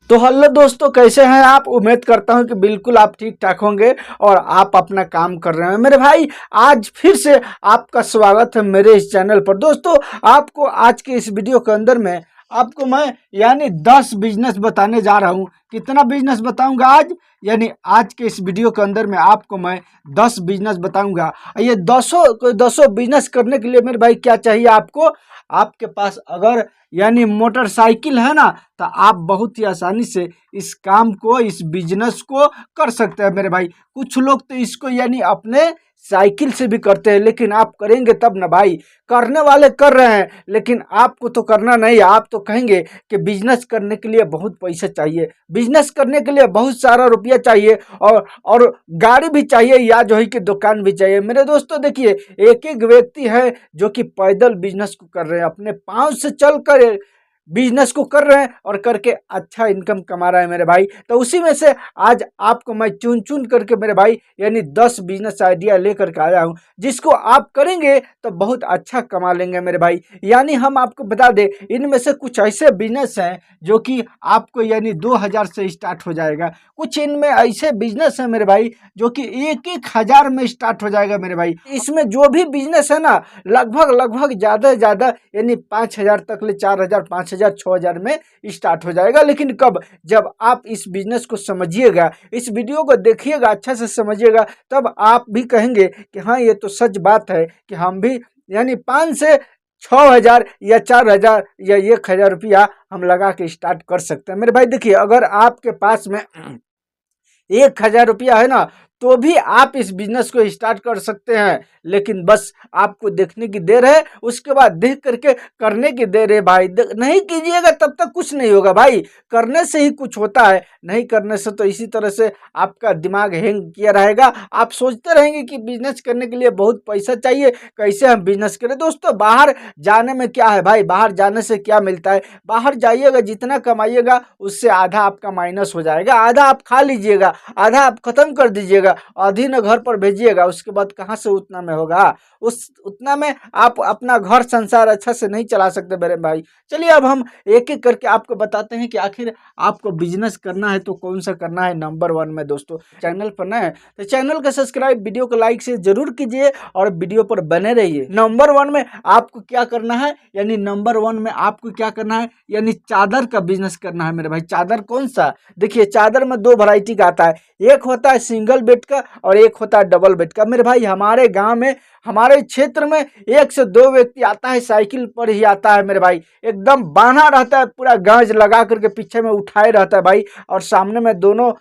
तो हेलो दोस्तों, कैसे हैं आप। उम्मीद करता हूं कि बिल्कुल आप ठीक ठाक होंगे और आप अपना काम कर रहे हैं। मेरे भाई, आज फिर से आपका स्वागत है मेरे इस चैनल पर। दोस्तों, आपको आज के इस वीडियो के अंदर में आपको मैं 10 बिजनेस बताने जा रहा हूं। कितना बिजनेस बताऊंगा आज, आज के इस वीडियो के अंदर में आपको मैं 10 बिजनेस बताऊंगा। ये दसों बिजनेस करने के लिए मेरे भाई क्या चाहिए आपको। आपके पास अगर मोटरसाइकिल है ना, तो आप बहुत ही आसानी से इस काम को, इस बिजनेस को कर सकते हैं मेरे भाई। कुछ लोग तो इसको अपने साइकिल से भी करते हैं, लेकिन आप करेंगे तब ना भाई। करने वाले कर रहे हैं, लेकिन आपको तो करना नहीं है। आप तो कहेंगे कि बिजनेस करने के लिए बहुत पैसा चाहिए, बिजनेस करने के लिए बहुत सारा रुपया चाहिए और गाड़ी भी चाहिए, या जो है कि दुकान भी चाहिए। मेरे दोस्तों देखिए, एक एक व्यक्ति है जो कि पैदल बिजनेस को कर रहे हैं, अपने पाँव से चल कर बिजनेस को कर रहे हैं और करके अच्छा इनकम कमा रहा है मेरे भाई। तो उसी में से आज आपको मैं चुन चुन करके मेरे भाई 10 बिजनेस आइडिया लेकर के आया हूं, जिसको आप करेंगे तो बहुत अच्छा कमा लेंगे मेरे भाई। हम आपको बता दें, इनमें से कुछ ऐसे बिजनेस हैं जो कि आपको 2000 से स्टार्ट हो जाएगा। कुछ इनमें ऐसे बिजनेस हैं मेरे भाई जो कि 1-1 हजार में स्टार्ट हो जाएगा मेरे भाई। इसमें जो भी बिजनेस है ना, लगभग ज़्यादा से ज़्यादा 5,000 तक ले, 4,000, 5,000, 6,000 में स्टार्ट हो जाएगा। लेकिन कब, जब आप इस बिजनेस को समझिएगा, इस वीडियो को देखिएगा, अच्छा से समझिएगा, तब आप भी कहेंगे कि हाँ, ये तो सच बात है कि हम भी 5 से 6,000 या 4,000 या 1,000 रुपया हम लगा के स्टार्ट कर सकते हैं मेरे भाई। देखिए, अगर आपके पास में 1,000 रुपया है ना, तो भी आप इस बिजनेस को स्टार्ट कर सकते हैं। लेकिन बस आपको देखने की देर है, उसके बाद देख करके करने की देर है भाई। नहीं कीजिएगा तब तक कुछ नहीं होगा भाई, करने से ही कुछ होता है। नहीं करने से तो इसी तरह से आपका दिमाग हैंग किया रहेगा। आप सोचते रहेंगे कि बिजनेस करने के लिए बहुत पैसा चाहिए, कैसे हम बिजनेस करें। दोस्तों, बाहर जाने में क्या है भाई, बाहर जाने से क्या मिलता है। बाहर जाइएगा, जितना कमाइएगा उससे आधा आपका माइनस हो जाएगा। आधा आप खा लीजिएगा, आधा आप खत्म कर दीजिएगा, आधी न घर पर भेजिएगा। उसके बाद कहां से उतना में होगा, उतना में आप अपना घर संसार अच्छा से नहीं चला सकते मेरे भाई। चलिए, अब हम एक एक करके आपको बताते हैं कि आखिर आपको बिजनेस करना है तो कौन सा करना है। नंबर 1 में दोस्तों, चैनल पर नए हैं तो चैनल का सब्सक्राइब, वीडियो को लाइक से जरूर कीजिए और वीडियो पर बने रहिए। नंबर 1 में आपको क्या करना है, नंबर 1 में आपको क्या करना है, चादर का बिजनेस करना है मेरे भाई। चादर कौन सा, देखिए, चादर में 2 वैरायटी का आता है। एक होता है सिंगल बेड का और एक होता है डबल बेड का मेरे भाई। हमारे गांव में, हमारे क्षेत्र में 1 से 2 व्यक्ति आता है, साइकिल पर ही आता है मेरे भाई। एकदम बांधा रहता है, पूरा गांज लगा करके पीछे में उठाए रहता है भाई, और सामने में दोनों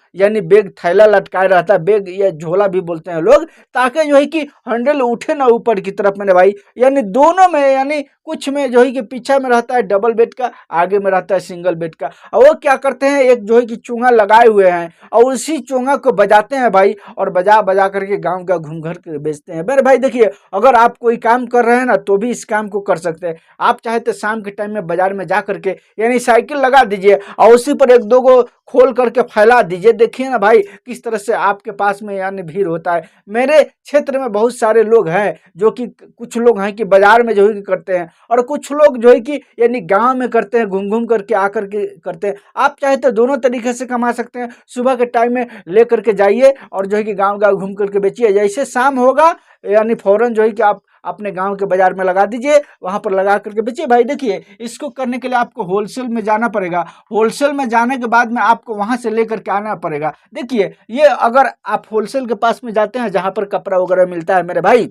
बैग थैला लटकाए रहता है, बैग या झोला भी बोलते हैं लोग, ताकि जो है कि हैंडल उठे ना ऊपर की तरफ मेरे भाई। दोनों में कुछ में जो है कि पीछे में रहता है डबल बेड का, आगे में रहता है सिंगल बेड का। और वो क्या करते हैं, एक जो है कि चोंगा लगाए हुए हैं और उसी चोंगा को बजाते हैं भाई, और बजा बजा करके गांव का घूम घर के बेचते हैं मेरे भाई। देखिए, अगर आप कोई काम कर रहे हैं ना, तो भी इस काम को कर सकते हैं। आप चाहे तो शाम के टाइम में बाजार में जा करके साइकिल लगा दीजिए और उसी पर 1-2 गो खोल करके फैला दीजिए। देखिए ना भाई, किस तरह से आपके पास में भीड़ होता है। मेरे क्षेत्र में बहुत सारे लोग हैं जो कि, कुछ लोग हैं कि बाजार में जो है कि करते हैं, और कुछ लोग जो है कि गांव में करते हैं, घूम घूम करके आकर के करते हैं। आप चाहे तो दोनों तरीके से कमा सकते हैं। सुबह के टाइम में ले करके जाइए और जो है कि गांव गांव घूम करके बेचिए। जैसे शाम होगा फौरन जो है कि आप अपने गांव के बाजार में लगा दीजिए, वहां पर लगा करके बेचिए भाई। देखिए, इसको करने के लिए आपको होलसेल में जाना पड़ेगा। होलसेल में जाने के बाद में आपको वहां से लेकर के आना पड़ेगा। देखिए, ये अगर आप होलसेल के पास में जाते हैं, जहां पर कपड़ा वगैरह मिलता है मेरे भाई,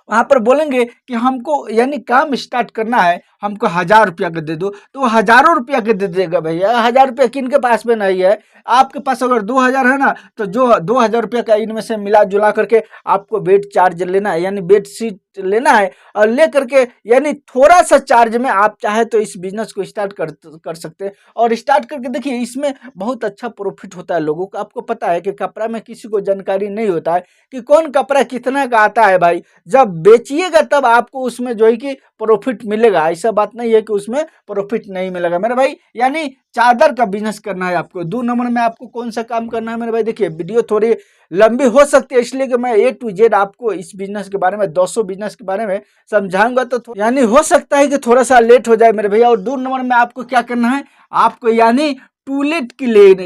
वहां पर बोलेंगे कि हमको काम स्टार्ट करना है, हमको 1,000 रुपया के दे दो, तो 1,000 रुपया के दे देगा भैया। 1,000 रुपया किन के पास में नहीं है। आपके पास अगर 2,000 है ना, तो जो 2,000 रुपया का इनमें से मिला जुला करके आपको बेड चार्ज लेना है, बेड शीट लेना है, और ले करके थोड़ा सा चार्ज में आप चाहे तो इस बिजनेस को स्टार्ट कर सकते हैं। और स्टार्ट करके देखिए, इसमें बहुत अच्छा प्रॉफिट होता है लोगों को। आपको पता है कि कपड़ा में किसी को जानकारी नहीं होता है कि कौन कपड़ा कितना का आता है भाई। जब बेचिएगा तब आपको उसमें जो है कि प्रॉफिट मिलेगा। ऐसा बात नहीं है कि उसमें प्रॉफिट नहीं मिलेगा मेरे भाई। चादर का बिजनेस करना है आपको। 2 नंबर में आपको कौन सा काम करना है मेरे भाई। देखिए, वीडियो थोड़ी लंबी हो सकती है, इसलिए कि मैं A to Z आपको इस बिजनेस के बारे में, 200 बिजनेस के बारे में समझाऊंगा, तो हो सकता है कि थोड़ा सा लेट हो जाए मेरे भैया। और 2 नंबर में आपको क्या करना है, आपको टूलेट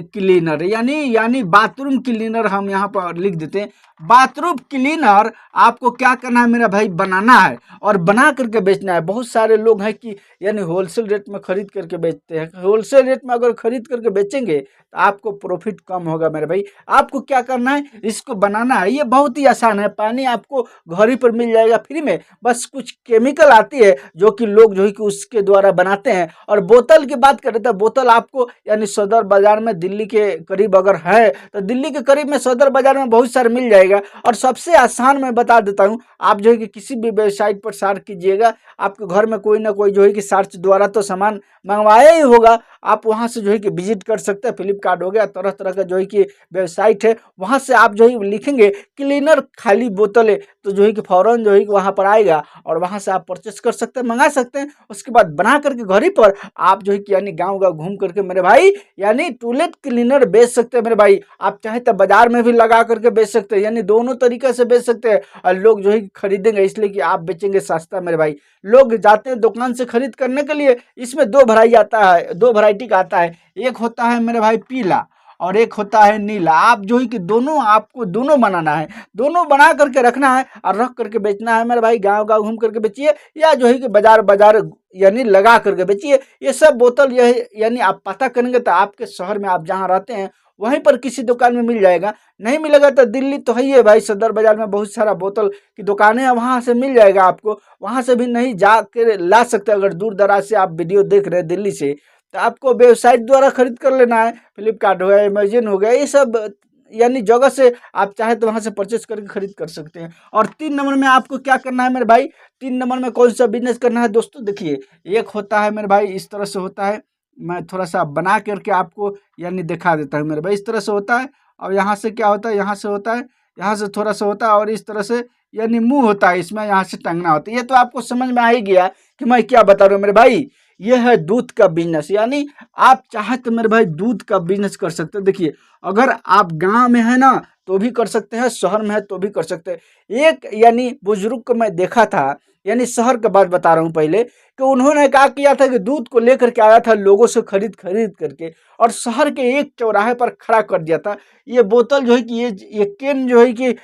क्लीनर यानी बाथरूम क्लीनर हम यहाँ पर लिख देते हैं। बाथरूम क्लीनर आपको क्या करना है मेरा भाई, बनाना है और बना करके बेचना है। बहुत सारे लोग हैं कि यानी होलसेल रेट में खरीद करके बेचते हैं। होलसेल रेट में अगर खरीद करके बेचेंगे तो आपको प्रॉफिट कम होगा मेरे भाई। आपको क्या करना है, इसको बनाना है। ये बहुत ही आसान है, पानी आपको घर ही पर मिल जाएगा फ्री में। बस कुछ केमिकल आती है जो कि लोग जो है कि उसके द्वारा बनाते हैं। और बोतल की बात करें तो बोतल आपको यानी सदर बाजार में दिल्ली के करीब अगर है तो दिल्ली के करीब में सदर बाजार में बहुत सारे मिल जाएगा। और सबसे आसान मैं बता देता हूँ, आप जो है कि किसी भी वेबसाइट पर सर्च कीजिएगा, आपके घर में कोई ना कोई जो है कि सर्च द्वारा तो सामान मंगवाया ही होगा। आप वहां से जो है कि विजिट कर सकते हैं। फ्लिपकार्ट हो गया, तरह तरह का जो है कि वेबसाइट है, वहां से आप जो है लिखेंगे क्लीनर खाली बोतलें, तो जो है कि फौरन जो है कि वहां पर आएगा और वहां से आप परचेस कर सकते हैं, मंगा सकते हैं। उसके बाद बना करके घर ही पर आप जो है कि यानी गाँव गाँव घूम करके मेरे भाई यानी टॉयलेट क्लीनर बेच सकते हैं मेरे भाई। आप चाहे तो बाजार में भी लगा करके बेच सकते हैं, यानी दोनों तरीके से बेच सकते हैं। और लोग जो है कि खरीदेंगे इसलिए कि आप बेचेंगे सस्ता मेरे भाई। लोग जाते हैं दुकान से खरीद करने के लिए। इसमें दो वैरायटी आता है, दो वैरायटी का आता है। एक होता है मेरे भाई पीला और एक होता है नीला। आप जो है कि दोनों, आपको दोनों बनाना है, दोनों बना करके रखना है और रख करके बेचना है मेरे भाई। गांव गांव घूम करके बेचिए या जो है कि बाजार बाजार यानी लगा करके बेचिए। ये सब बोतल यह यानी आप पता करेंगे तो आपके शहर में आप जहाँ रहते हैं वहीं पर किसी दुकान में मिल जाएगा। नहीं मिलेगा तो दिल्ली तो है ही है भाई, सदर बाजार में बहुत सारा बोतल की दुकानें हैं, वहाँ से मिल जाएगा आपको। वहाँ से भी नहीं जा के ला सकते। अगर दूर दराज से आप वीडियो देख रहे हैं दिल्ली से, तो आपको वेबसाइट द्वारा खरीद कर लेना है। फ्लिपकार्ट हो गया, अमेजन हो गया, ये सब यानी जगह से आप चाहे तो वहाँ से परचेस करके खरीद कर सकते हैं। और 3 नंबर में आपको क्या करना है मेरे भाई, 3 नंबर में कौन सा बिजनेस करना है दोस्तों, देखिए एक होता है मेरे भाई इस तरह से होता है। मैं थोड़ा सा बना करके आपको यानी दिखा देता हूँ मेरे भाई। इस तरह से होता है और यहाँ से क्या होता है, यहाँ से होता है, यहाँ से थोड़ा सा होता है और इस तरह से यानी मुंह होता है, इसमें यहाँ से टंगना होता है। ये तो आपको समझ में आ ही गया कि मैं क्या बता रहा हूँ मेरे भाई। ये है दूध का बिजनेस, यानी आप चाहे तो मेरे भाई दूध का बिजनेस कर सकते हैं। देखिए अगर आप गांव में है ना तो भी कर सकते हैं, शहर में है तो भी कर सकते हैं। एक यानी बुजुर्ग को मैं देखा था, यानी शहर का बात बता रहा हूँ पहले, कि उन्होंने क्या किया था कि दूध को लेकर के आया था लोगों से खरीद खरीद करके और शहर के एक चौराहे पर खड़ा कर दिया था। ये बोतल जो है कि ये केन जो है कि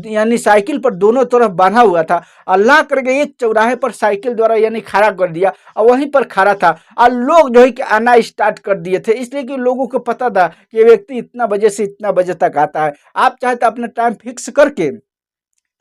यानी साइकिल पर दोनों तरफ बांधा हुआ था। अल्लाह करके एक चौराहे पर साइकिल द्वारा यानी खड़ा कर दिया और वहीं पर खड़ा था और लोग जो है कि आना स्टार्ट कर दिए थे, इसलिए कि लोगों को पता था कि ये व्यक्ति इतना बजे से इतना बजे तक आता है। आप चाहे तो अपना टाइम फिक्स करके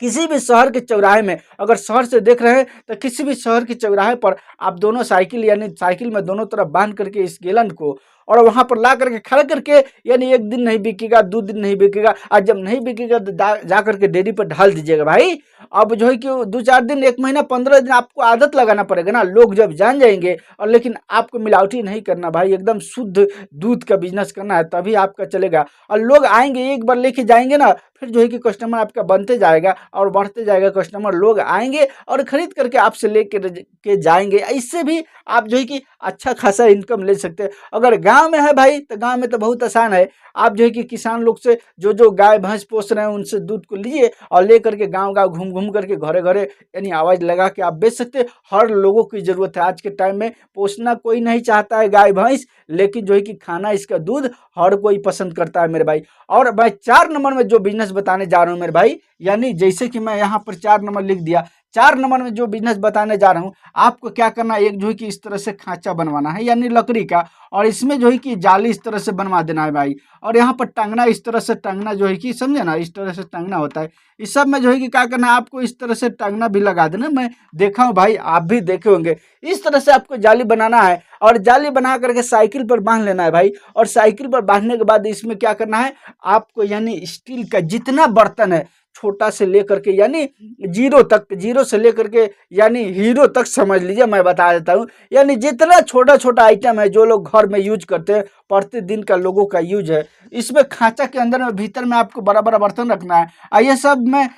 किसी भी शहर के चौराहे में, अगर शहर से देख रहे हैं तो किसी भी शहर के चौराहे पर आप दोनों साइकिल यानी साइकिल में दोनों तरफ बांध करके इस गेलन को और वहां पर ला करके खड़ा करके, यानी एक दिन नहीं बिकेगा, 2 दिन नहीं बिकेगा, और जब नहीं बिकेगा तो जा करके डेयरी पर ढाल दीजिएगा भाई। अब जो है कि 2-4 दिन, 1 महीना, 15 दिन आपको आदत लगाना पड़ेगा ना, लोग जब जान जाएंगे। और लेकिन आपको मिलावटी नहीं करना भाई, एकदम शुद्ध दूध का बिजनेस करना है, तभी आपका चलेगा। और लोग आएंगे, एक बार लेके जाएंगे ना, फिर जो है कि कस्टमर आपका बनते जाएगा और बढ़ते जाएगा कस्टमर। लोग आएंगे और खरीद करके आपसे लेके के जाएंगे। इससे भी आप जो है कि अच्छा खासा इनकम ले सकते हैं। अगर गांव में है भाई तो गांव में तो बहुत आसान है। आप जो है कि किसान लोग से जो जो गाय भैंस पोस रहे हैं उनसे दूध को लीजिए और ले करके गांव गांव घूम घूम करके घरे घरे यानी आवाज लगा के आप बेच सकते हैं। हर लोगों की जरूरत है आज के टाइम में, पोसना कोई नहीं चाहता है गाय भैंस, लेकिन जो है कि खाना इसका दूध हर कोई पसंद करता है मेरे भाई। और मैं 4 नंबर में जो बिजनेस बताने जा रहा हूँ मेरे भाई, यानी जैसे कि मैं यहाँ पर 4 नंबर लिख दिया, 4 नंबर में जो बिजनेस बताने जा रहा हूँ, आपको क्या करना है, एक जो है कि इस तरह से खांचा बनवाना है यानी लकड़ी का, और इसमें जो है कि जाली इस तरह से बनवा देना है भाई। और यहाँ पर टांगना, इस तरह से टांगना जो है कि समझे ना, इस तरह से टांगना होता है। इस सब में जो है कि क्या करना है, आपको इस तरह से टांगना भी लगा देना। मैं देखा हूँ भाई, आप भी देखे होंगे। इस तरह से आपको जाली बनाना है और जाली बना करके साइकिल पर बांध लेना है भाई। और साइकिल पर बांधने के बाद इसमें क्या करना है आपको, यानी स्टील का जितना बर्तन है, छोटा से लेकर के यानी जीरो तक, जीरो से लेकर के यानी हीरो तक समझ लीजिए, मैं बता देता हूँ। यानी जितना छोटा छोटा आइटम है जो लोग घर में यूज करते हैं, प्रतिदिन का लोगों का यूज है, इसमें खांचा के अंदर में भीतर में आपको बड़ा बड़ा बर्तन रखना है। और ये सब में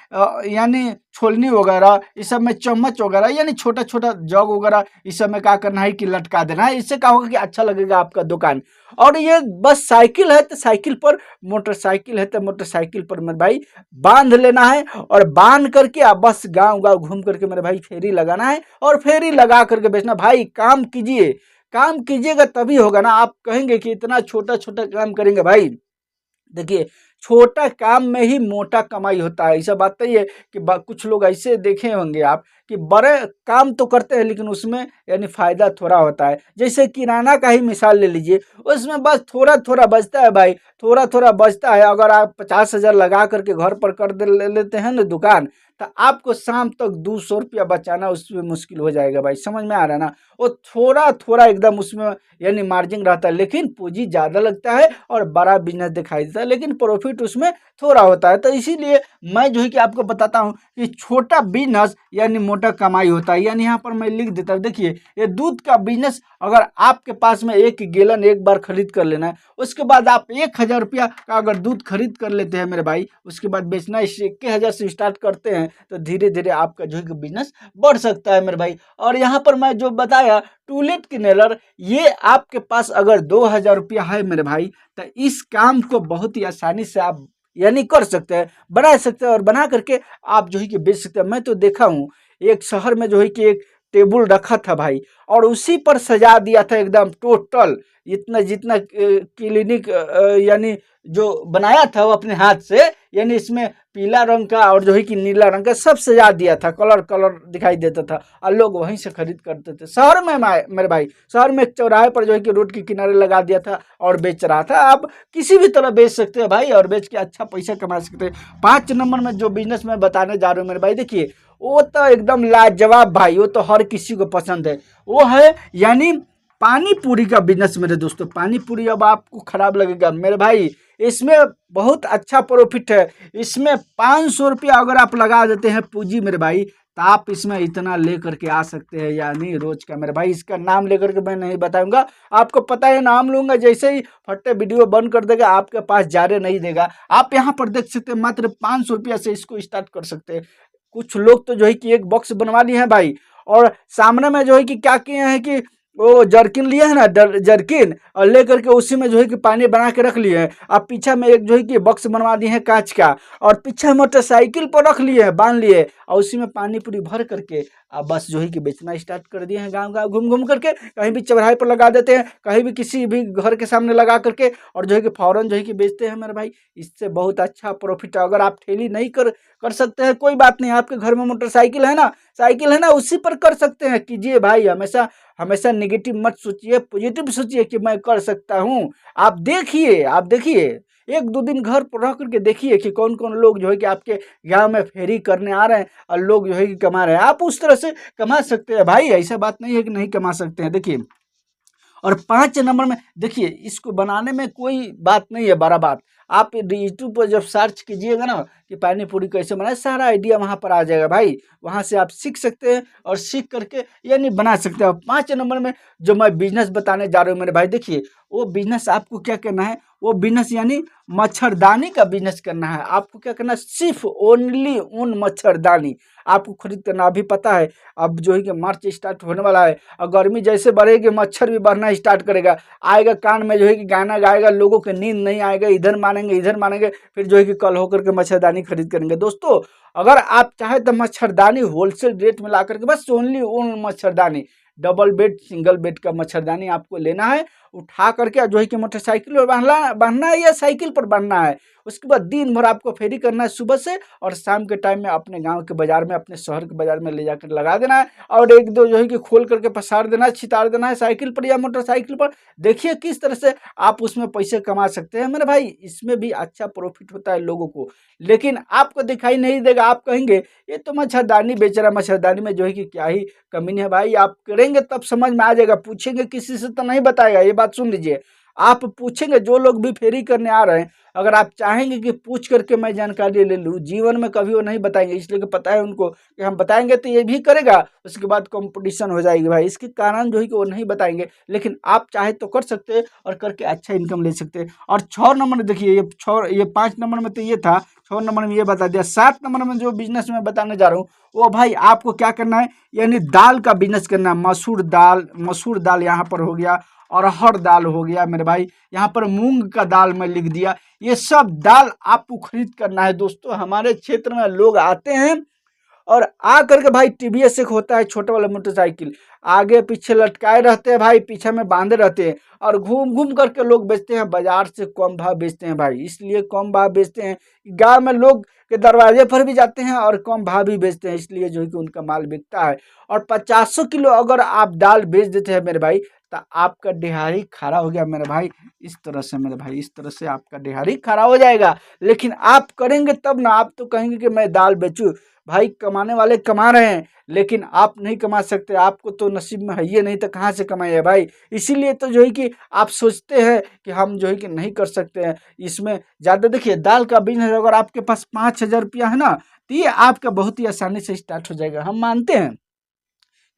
यानी छोलनी वगैरह, इस सब में चम्मच वगैरह, यानी छोटा छोटा जग वगैरह, इस सब में क्या करना है कि लटका देना है। इससे क्या होगा कि अच्छा लगेगा आपका दुकान। और ये बस साइकिल है तो साइकिल पर, मोटरसाइकिल है तो मोटरसाइकिल पर मेरे भाई बांध लेना है। और बांध करके आप बस गांव गांव घूम करके मेरे भाई फेरी लगाना है और फेरी लगा करके बेचना। भाई काम कीजिए, काम कीजिएगा तभी होगा ना। आप कहेंगे कि इतना छोटा छोटा काम करेंगे भाई, देखिए छोटा काम में ही मोटा कमाई होता है। ऐसा बात नहीं है कि कुछ लोग ऐसे देखे होंगे आप कि बड़े काम तो करते हैं लेकिन उसमें यानी फायदा थोड़ा होता है। जैसे किराना का ही मिसाल ले लीजिए, उसमें बस थोड़ा थोड़ा बचता है भाई, थोड़ा थोड़ा बचता है। अगर आप 50,000 लगा करके घर पर कर दे ले लेते हैं ना दुकान, तो आपको शाम तक 200 रुपया बचाना उसमें मुश्किल हो जाएगा भाई। समझ में आ रहा है ना। वो थोड़ा थोड़ा एकदम उसमें यानी मार्जिन रहता है, लेकिन पूंजी ज़्यादा लगता है और बड़ा बिजनेस दिखाई देता है, लेकिन प्रॉफिट उसमें थोड़ा होता है। तो इसीलिए मैं जो है कि आपको बताता हूँ कि छोटा बिजनेस यानी मोटा कमाई होता है। यानी यहाँ पर मैं लिख देता हूँ, देखिए ये दूध का बिजनेस, अगर आपके पास में 1 गैलन एक बार खरीद कर लेना है, उसके बाद आप 1,000 रुपया का अगर दूध खरीद कर लेते हैं मेरे भाई, उसके बाद बेचना 21,000 से स्टार्ट करते हैं, तो धीरे धीरे आपका जो है कि बिजनेस बढ़ सकता है मेरे भाई। और यहाँ पर मैं जो बताया टूलिप क्लीनर, ये आपके पास अगर 2,000 रुपया है मेरे भाई, तो इस काम को बहुत ही आसानी से आप यानी कर सकते हैं, बना सकते हैं, और बना करके आप जो है कि बेच सकते हैं। मैं तो देखा हूँ एक शहर में जो है कि एक टेबल रखा था भाई, और उसी पर सजा दिया था एकदम टोटल, इतना जितना क्लिनिक यानी जो बनाया था वो अपने हाथ से, यानी इसमें पीला रंग का और जो है कि नीला रंग का सब सजा दिया था, कलर कलर दिखाई देता था, और लोग वहीं से खरीद करते थे। शहर में मेरे भाई, शहर में एक चौराहे पर जो है कि रोड के किनारे लगा दिया था और बेच रहा था। आप किसी भी तरह बेच सकते हैं भाई, और बेच के अच्छा पैसा कमा सकते हैं। 5 नंबर में जो बिजनेस मैं बताने जा रहा हूँ मेरे भाई, देखिए वो तो एकदम लाजवाब भाई, वो तो हर किसी को पसंद है। वो है यानी पानी पूरी का बिजनेस मेरे दोस्तों। पानी पूरी अब आपको खराब लगेगा मेरे भाई, इसमें बहुत अच्छा प्रॉफिट है। इसमें 500 रुपया अगर आप लगा देते हैं पूंजी मेरे भाई, तो आप इसमें इतना ले करके आ सकते हैं यानी रोज का मेरे भाई। इसका नाम लेकर के मैं नहीं बताऊंगा, आपको पता है नाम लूंगा जैसे ही फट्टे वीडियो बंद कर देगा, आपके पास जारे नहीं देगा। आप यहाँ पर देख सकते हैं मात्र 500 रुपया से इसको स्टार्ट कर सकते हैं। कुछ लोग तो जो है कि एक बॉक्स बनवा लिए हैं भाई, और सामने में जो है कि क्या किए हैं कि वो जर्किन लिए है ना, जर्किन, और लेकर के उसी में जो है कि पानी बना के रख लिए हैं। अब पीछे में एक जो है कि बॉक्स बनवा दिए हैं कांच का, और पीछे मोटरसाइकिल पर रख लिए हैं, बांध लिए, और उसी में पानी पूरी भर करके अब बस जो है कि बेचना स्टार्ट कर दिए हैं। गांव गांव घूम घूम करके कहीं भी चौराहे पर लगा देते हैं, कहीं भी किसी भी घर के सामने लगा करके, और जो है कि फौरन जो है कि बेचते हैं मेरे भाई। इससे बहुत अच्छा प्रॉफिट है। अगर आप ठेली नहीं कर कर सकते हैं कोई बात नहीं, आपके घर में मोटरसाइकिल है ना, साइकिल है ना, उसी पर कर सकते हैं, कीजिए भाई। हमेशा हमेशा नेगेटिव मत सोचिए, पॉजिटिव सोचिए कि मैं कर सकता हूँ। आप देखिए 1-2 दिन घर पर रह करके देखिए कि कौन कौन लोग जो है कि आपके गांव में फेरी करने आ रहे हैं, और लोग जो है कि कमा रहे हैं। आप उस तरह से कमा सकते हैं भाई, ऐसा बात नहीं है कि नहीं कमा सकते हैं। देखिए, और 5 नंबर में देखिए, इसको बनाने में कोई बात नहीं है, बड़ा बात। आप यूट्यूब पर जब सर्च कीजिएगा ना कि पानी पूरी कैसे बनाए, सारा आइडिया वहाँ पर आ जाएगा भाई। वहाँ से आप सीख सकते हैं, और सीख करके यानी बना सकते हैं। 5 नंबर में जो मैं बिजनेस बताने जा रहा हूँ मेरे भाई, देखिए वो बिजनेस आपको क्या करना है, वो बिजनेस यानी मच्छरदानी का बिजनेस करना है। आपको क्या करना है, सिर्फ ओनली उन मच्छरदानी आपको खरीद करना। अभी पता है अब जो है कि मार्च स्टार्ट होने वाला है, और गर्मी जैसे बढ़ेगी मच्छर भी बढ़ना स्टार्ट करेगा। आएगा कान में जो है कि गाना गाएगा, लोगों की नींद नहीं आएगा, इधर मानेंगे, फिर जो है कि कल होकर के मच्छरदानी खरीद करेंगे। दोस्तों, अगर आप चाहे तो मच्छरदानी होलसेल रेट में ला करके, बस ओनली ओन मच्छरदानी, डबल बेड सिंगल बेड का मच्छरदानी आपको लेना है, उठा करके जो है कि मोटरसाइकिल पर बांधना है या साइकिल पर बांधना है। उसके बाद दिन भर आपको फेरी करना है सुबह से, और शाम के टाइम में अपने गांव के बाजार में, अपने शहर के बाजार में ले जाकर लगा देना है, और 1-2 जो है कि खोल करके पसार देना है, छितार देना है साइकिल पर या मोटरसाइकिल पर। देखिए किस तरह से आप उसमें पैसे कमा सकते हैं मेरे भाई। इसमें भी अच्छा प्रॉफिट होता है लोगों को, लेकिन आपको दिखाई नहीं देगा। आप कहेंगे ये तो मच्छरदानी बेच रहा है, मच्छरदानी में जो है कि क्या ही कमी है भाई। आप करेंगे तब समझ में आ जाएगा, पूछेंगे किसी से तो नहीं बताएगा। ये बात सुन लीजिए, आप पूछेंगे जो लोग भी फेरी करने आ रहे हैं, अगर आप चाहेंगे कि पूछ करके मैं जानकारी ले लूँ, जीवन में कभी वो नहीं बताएंगे, इसलिए कि पता है उनको कि हम बताएंगे तो ये भी करेगा, उसके बाद कंपटीशन हो जाएगी भाई। इसके कारण जो है कि वो नहीं बताएंगे, लेकिन आप चाहे तो कर सकते हैं, और करके अच्छा इनकम ले सकते हैं। और 6 नंबर देखिए, ये 5 नंबर में तो ये था, 6 नंबर में ये बता दिया। 7 नंबर में जो बिजनेस मैं बताने जा रहा हूँ, वो भाई आपको क्या करना है, यानी दाल का बिजनेस करना है। मसूर दाल यहाँ पर हो गया, अरहर दाल हो गया मेरे भाई, यहाँ पर मूंग का दाल मैं लिख दिया। ये सब दाल आपको खरीद करना है दोस्तों। हमारे क्षेत्र में लोग आते हैं और आ करके भाई टीवीएस एक होता है छोटा वाला मोटरसाइकिल, आगे पीछे लटकाए रहते हैं भाई, पीछे में बांधे रहते हैं और घूम घूम करके लोग बेचते हैं, बाजार से कम भाव बेचते हैं भाई। इसलिए कम भाव बेचते हैं, गांव में लोग के दरवाजे पर भी जाते हैं और कम भाव भी बेचते हैं, इसलिए जो है कि उनका माल बिकता है। और 50 किलो अगर आप दाल बेच देते हैं मेरे भाई, तो आपका दिहाड़ी खड़ा हो गया मेरे भाई। इस तरह से मेरे भाई, इस तरह से आपका दिहाड़ी खड़ा हो जाएगा। लेकिन आप करेंगे तब ना, आप तो कहेंगे कि मैं दाल बेचूं। भाई कमाने वाले कमा रहे हैं, लेकिन आप नहीं कमा सकते, आपको तो नसीब में है ये नहीं, तो कहाँ से कमाइए भाई। इसीलिए तो जो है कि आप सोचते हैं कि हम जो है कि नहीं कर सकते हैं इसमें ज़्यादा। देखिए दाल का बिजनेस अगर आपके पास 5,000 रुपया है ना, तो ये आपका बहुत ही आसानी से स्टार्ट हो जाएगा। हम मानते हैं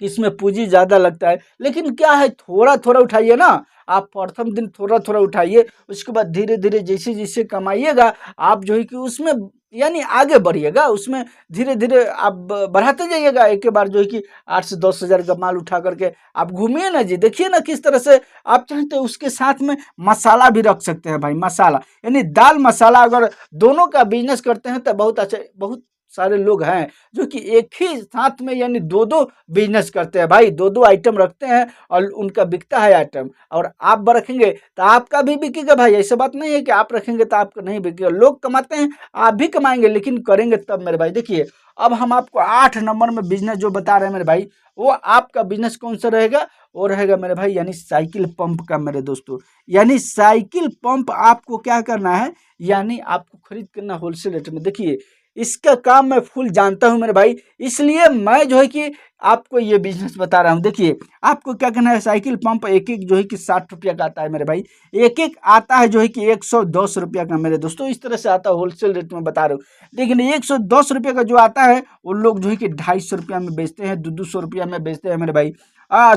कि इसमें पूंजी ज़्यादा लगता है, लेकिन क्या है, थोड़ा थोड़ा उठाइए ना। आप प्रथम दिन थोड़ा थोड़ा उठाइए, उसके बाद धीरे धीरे जैसे जैसे कमाइएगा, आप जो है कि उसमें यानी आगे बढ़िएगा, उसमें धीरे धीरे आप बढ़ाते जाइएगा। एक के बार जो है कि 8 से 10 हज़ार का माल उठा करके आप घूमिए ना जी, देखिए ना किस तरह से आप चाहते हैं। उसके साथ में मसाला भी रख सकते हैं भाई, मसाला यानी दाल मसाला, अगर दोनों का बिजनेस करते हैं तो बहुत अच्छा। बहुत सारे लोग हैं जो कि एक ही साथ में यानी दो दो बिजनेस करते हैं भाई, दो दो आइटम रखते हैं और उनका बिकता है आइटम, और आप रखेंगे तो आपका भी बिकेगा भाई। ऐसा बात नहीं है कि आप रखेंगे तो आपका नहीं बिकेगा। लोग कमाते हैं, आप भी कमाएंगे, लेकिन करेंगे तब मेरे भाई। देखिए अब हम आपको 8 नंबर में बिजनेस जो बता रहे हैं मेरे भाई, वो आपका बिजनेस कौन सा रहेगा, वो रहेगा मेरे भाई यानी साइकिल पंप का मेरे दोस्तों। यानी साइकिल पंप आपको क्या करना है, यानी आपको खरीद करना होलसेल रेट में। देखिए इसका काम मैं फुल जानता हूं मेरे भाई, इसलिए मैं जो है कि आपको ये बिजनेस बता रहा हूं। देखिए आपको क्या करना है, साइकिल पंप एक एक जो है कि 60 रुपया का आता है मेरे भाई, एक एक आता है जो है कि 110 रुपया का मेरे दोस्तों। इस तरह से आता है, होलसेल रेट में बता रहा हूँ। लेकिन 110 रुपये का जो आता है, वो लोग जो है कि 250 रुपया में बेचते हैं, 200 रुपया में बेचते हैं मेरे भाई।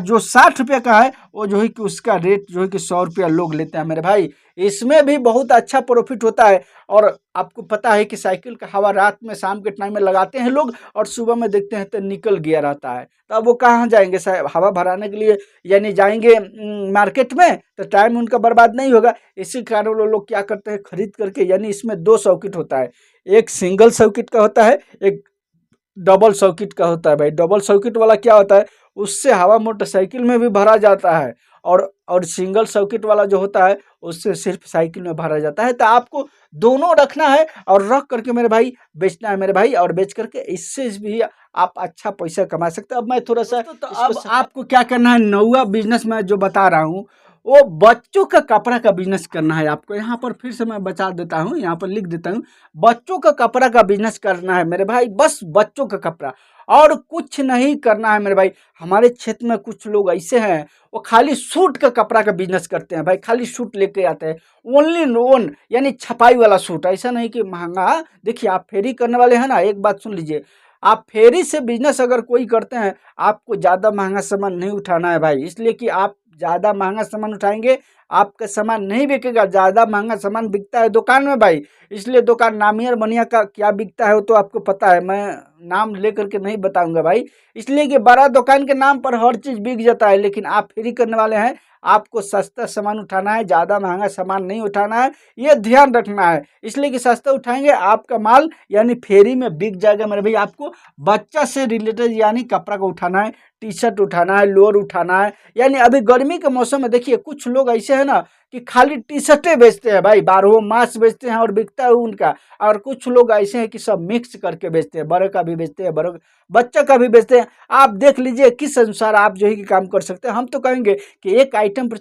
जो 60 रुपये का है, वो जो है कि उसका रेट जो है कि 100 रुपया लोग लेते हैं मेरे भाई। इसमें भी बहुत अच्छा प्रॉफिट होता है। और आपको पता है कि साइकिल का हवा रात में शाम के टाइम में लगाते हैं लोग, और सुबह में देखते हैं तो निकल गया रहता है। तो अब वो कहाँ जाएंगे हवा भराने के लिए, यानी जाएंगे मार्केट में, तो टाइम उनका बर्बाद नहीं होगा। इसी कारण वो लोग क्या करते हैं, खरीद करके। यानी इसमें दो सर्किट होता है, एक सिंगल सर्किट का होता है, एक डबल सर्किट का होता है भाई। डबल सर्किट वाला क्या होता है, उससे हवा मोटरसाइकिल में भी भरा जाता है, और सिंगल सर्किट वाला जो होता है, उससे सिर्फ साइकिल में भरा जाता है। तो आपको दोनों रखना है और रख करके मेरे भाई बेचना है मेरे भाई, और बेच करके इससे भी आप अच्छा पैसा कमा सकते हैं। अब मैं थोड़ा सा तो अब आपको क्या करना है, नौवा बिजनेस मैं जो बता रहा हूँ, वो बच्चों का कपड़ा का बिजनेस करना है आपको। यहाँ पर फिर से मैं बता देता हूँ, यहाँ पर लिख देता हूँ, बच्चों का कपड़ा का बिजनेस करना है मेरे भाई, बस बच्चों का कपड़ा, और कुछ नहीं करना है मेरे भाई। हमारे क्षेत्र में कुछ लोग ऐसे हैं, वो खाली सूट का कपड़ा का बिजनेस करते हैं भाई, खाली सूट लेके आते हैं, ओनली ओन यानी छपाई वाला सूट। ऐसा नहीं कि महंगा। देखिए आप फेरी करने वाले हैं ना, एक बात सुन लीजिए, आप फेरी से बिजनेस अगर कोई करते हैं, आपको ज़्यादा महंगा सामान नहीं उठाना है भाई। इसलिए कि आप ज़्यादा महंगा सामान उठाएंगे, आपका सामान नहीं बिकेगा। ज़्यादा महंगा सामान बिकता है दुकान में भाई, इसलिए दुकान नामियर मनिया का क्या बिकता है वो तो आपको पता है, मैं नाम लेकर के नहीं बताऊंगा भाई। इसलिए कि बड़ा दुकान के नाम पर हर चीज़ बिक जाता है, लेकिन आप फ्री करने वाले हैं, आपको सस्ता सामान उठाना है, ज़्यादा महंगा सामान नहीं उठाना है, ये ध्यान रखना है। इसलिए कि सस्ता उठाएंगे, आपका माल यानी फेरी में बिक जाएगा मेरे भाई। आपको बच्चा से रिलेटेड यानी कपड़ा को उठाना है, टी शर्ट उठाना है, लोअर उठाना है। यानी अभी गर्मी के मौसम में देखिए कुछ लोग ऐसे हैं ना कि खाली टी शर्टें बेचते हैं भाई, 12 मास बेचते हैं और बिकता है उनका। और कुछ लोग ऐसे हैं कि सब मिक्स करके बेचते हैं, बड़े का भी बेचते हैं, बड़े बच्चा का भी बेचते हैं। आप देख लीजिए किस अनुसार आप जो है कि काम कर सकते हैं। हम तो कहेंगे कि एक आइटम पर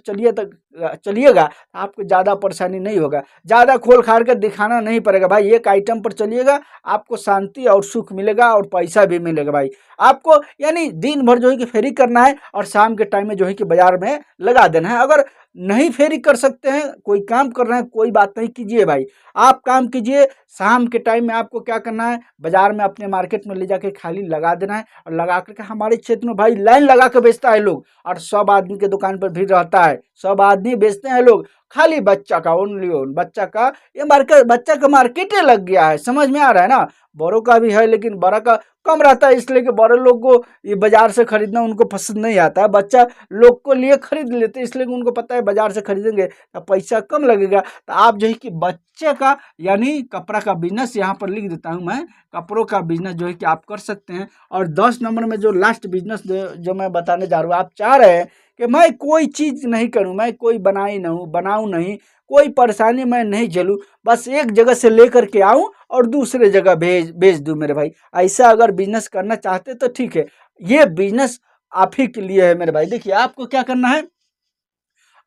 चलिएगा, आपको ज़्यादा परेशानी नहीं होगा, ज़्यादा खोल खाल कर दिखाना नहीं पड़ेगा भाई। एक आइटम पर चलिएगा, आपको शांति और सुख मिलेगा और पैसा भी मिलेगा भाई आपको। यानी दिन भर जो है कि फेरी करना है, और शाम के टाइम में जो है कि बाजार में लगा देना है। अगर नहीं फेरी कर सकते हैं, कोई काम कर रहे हैं, कोई बात नहीं, कीजिए भाई, आप काम कीजिए। शाम के टाइम में आपको क्या करना है, बाजार में अपने मार्केट में ले जाके खाली लगा देना है, और लगा करके हमारे क्षेत्र में भाई लाइन लगा के बेचता है लोग, और सब आदमी के दुकान पर भीड़ रहता है, सब आदमी बेचते हैं लोग। खाली बच्चा का, ओनली ओन बच्चा का, ये मार्केट, बच्चा का मार्केटे लग गया है। समझ में आ रहा है ना। बड़ों का भी है लेकिन बड़ा का कम रहता है, इसलिए कि बड़े लोग को ये बाजार से खरीदना उनको पसंद नहीं आता है। बच्चा लोग को लिए खरीद लेते हैं, इसलिए कि उनको पता है बाजार से खरीदेंगे तो पैसा कम लगेगा। तो आप जो है कि बच्चे का यानी कपड़ा का बिजनेस, यहाँ पर लिख देता हूँ मैं, कपड़ों का बिजनेस जो है कि आप कर सकते हैं। और 10 नंबर में जो लास्ट बिजनेस जो मैं बताने जा रहा हूँ, आप चाह रहे हैं कि मैं कोई चीज़ नहीं करूँ, मैं कोई बनाऊँ नहीं, कोई परेशानी मैं नहीं झेलूँ, बस एक जगह से लेकर के आऊँ और दूसरे जगह भेज दूँ मेरे भाई। ऐसा अगर बिजनेस करना चाहते तो ठीक है, ये बिजनेस आप ही के लिए है मेरे भाई। देखिए आपको क्या करना है,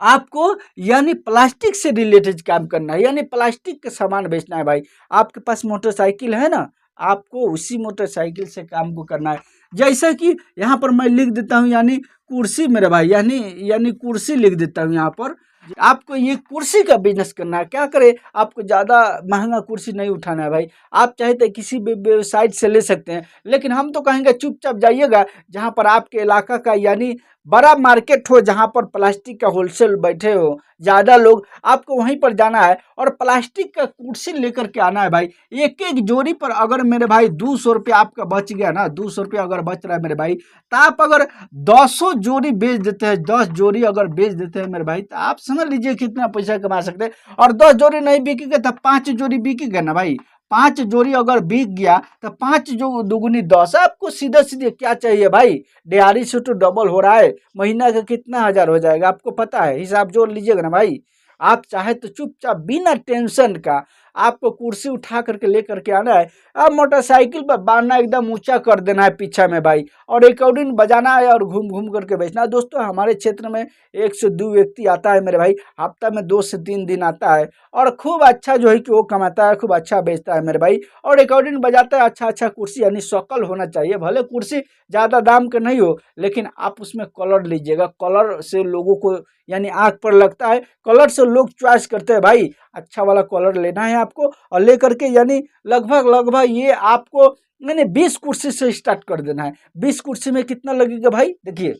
आपको यानी प्लास्टिक से रिलेटेड काम करना है, यानी प्लास्टिक के सामान बेचना है भाई। आपके पास मोटरसाइकिल है ना, आपको उसी मोटरसाइकिल से काम को करना है। जैसा कि यहाँ पर मैं लिख देता हूँ, यानी कुर्सी मेरे भाई, यानी यानी कुर्सी लिख देता हूँ यहाँ पर। आपको ये कुर्सी का बिजनेस करना है। क्या करे, आपको ज़्यादा महंगा कुर्सी नहीं उठाना है भाई। आप चाहे तो किसी भी वेबसाइट से ले सकते हैं, लेकिन हम तो कहेंगे चुपचाप जाइएगा जहाँ पर आपके इलाका का यानी बड़ा मार्केट हो, जहाँ पर प्लास्टिक का होलसेल बैठे हो ज़्यादा लोग, आपको वहीं पर जाना है और प्लास्टिक का कुर्सी लेकर के आना है भाई। एक एक जोड़ी पर अगर मेरे भाई 200 रुपया आपका बच गया ना, 200 रुपया अगर बच रहा है मेरे भाई, तो आप अगर 200 जोड़ी बेच देते हैं, 10 जोड़ी अगर बेच देते हैं मेरे भाई, तो आप समझ लीजिए कितना पैसा कमा सकते हैं। और 10 जोड़ी नहीं बिकेगा तो 5 जोड़ी बिकेगा ना भाई। 5 जोड़ी अगर बिक गया तो 5 जो दुगुनी 10, आपको सीधा सीधे क्या चाहिए भाई, दिहाड़ी से तो डबल हो रहा है, महीना का कितना हजार हो जाएगा आपको पता है, हिसाब जोड़ लीजिएगा ना भाई। आप चाहे तो चुपचाप बिना टेंशन का आपको कुर्सी उठा करके लेकर के आना है, अब मोटरसाइकिल पर बांधना, एकदम ऊंचा कर देना है पीछा में भाई, और रिकॉर्डिंग बजाना है और घूम घूम करके बेचना है। दोस्तों हमारे क्षेत्र में 1 से 2 व्यक्ति आता है मेरे भाई, हफ्ता में 2 से 3 दिन आता है और खूब अच्छा जो है कि वो कमाता है, खूब अच्छा बेचता है मेरे भाई, और रिकॉर्डिंग बजाता है। अच्छा अच्छा कुर्सी यानी शकल होना चाहिए, भले कुर्सी ज़्यादा दाम का नहीं हो, लेकिन आप उसमें कलर लीजिएगा, कलर से लोगों को यानी आँख पर लगता है, कलर से लोग चॉइस करते हैं भाई। अच्छा वाला कलर लेना है आपको और लेकर के यानी लगभग लगभग ये आपको मैंने 20 कुर्सी से स्टार्ट कर देना है। 20 कुर्सी में कितना लगेगा भाई, देखिए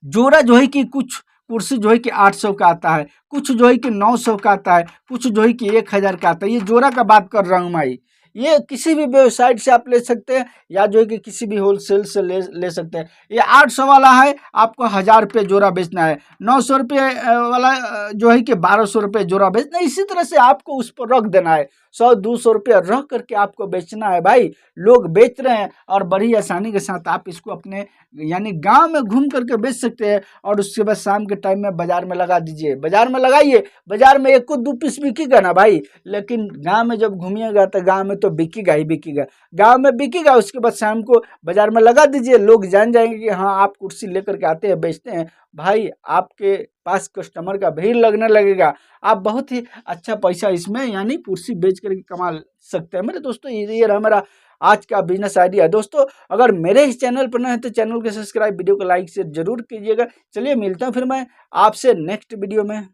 जोड़ा जो है कि कुछ कुर्सी जो है कि 800 का आता है, कुछ जो है कि 900 का आता है, कुछ जो है कि 1000 का आता है। ये जोड़ा का बात कर रहा हूँ भाई। ये किसी भी वेबसाइट से आप ले सकते हैं या जो है कि किसी भी होलसेल से ले सकते हैं। ये 800 वाला है, आपको 1000 रुपये जोड़ा बेचना है। 900 रुपये वाला जो है कि 1200 रुपये जोड़ा बेचना है। इसी तरह से आपको उस पर रख देना है, 100-200 रुपये रख करके आपको बेचना है भाई। लोग बेच रहे हैं और बड़ी आसानी के साथ आप इसको अपने यानी गांव में घूम करके बेच सकते हैं। और उसके बाद शाम के टाइम में बाजार में लगा दीजिए, बाजार में लगाइए, बाजार में 1 को 2 पीस बिकेगा ना भाई, लेकिन गांव में जब घूमिएगा तो गांव में तो बिकेगा ही बिकेगा, गांव में बिकेगा। उसके बाद शाम को बाजार में लगा दीजिए, लोग जान जाएंगे कि हाँ आप कुर्सी लेकर के आते हैं बेचते हैं भाई, आपके पास कस्टमर का भीड़ लगने लगेगा। आप बहुत ही अच्छा पैसा इसमें यानी कुर्सी बेच करके कमा सकते हैं। मेरे दोस्तों ये रहा मेरा आज का बिजनेस आइडिया। दोस्तों अगर मेरे इस चैनल पर नए हैं तो चैनल को सब्सक्राइब, वीडियो को लाइक शेयर जरूर कीजिएगा। चलिए मिलता हूँ फिर मैं आपसे नेक्स्ट वीडियो में।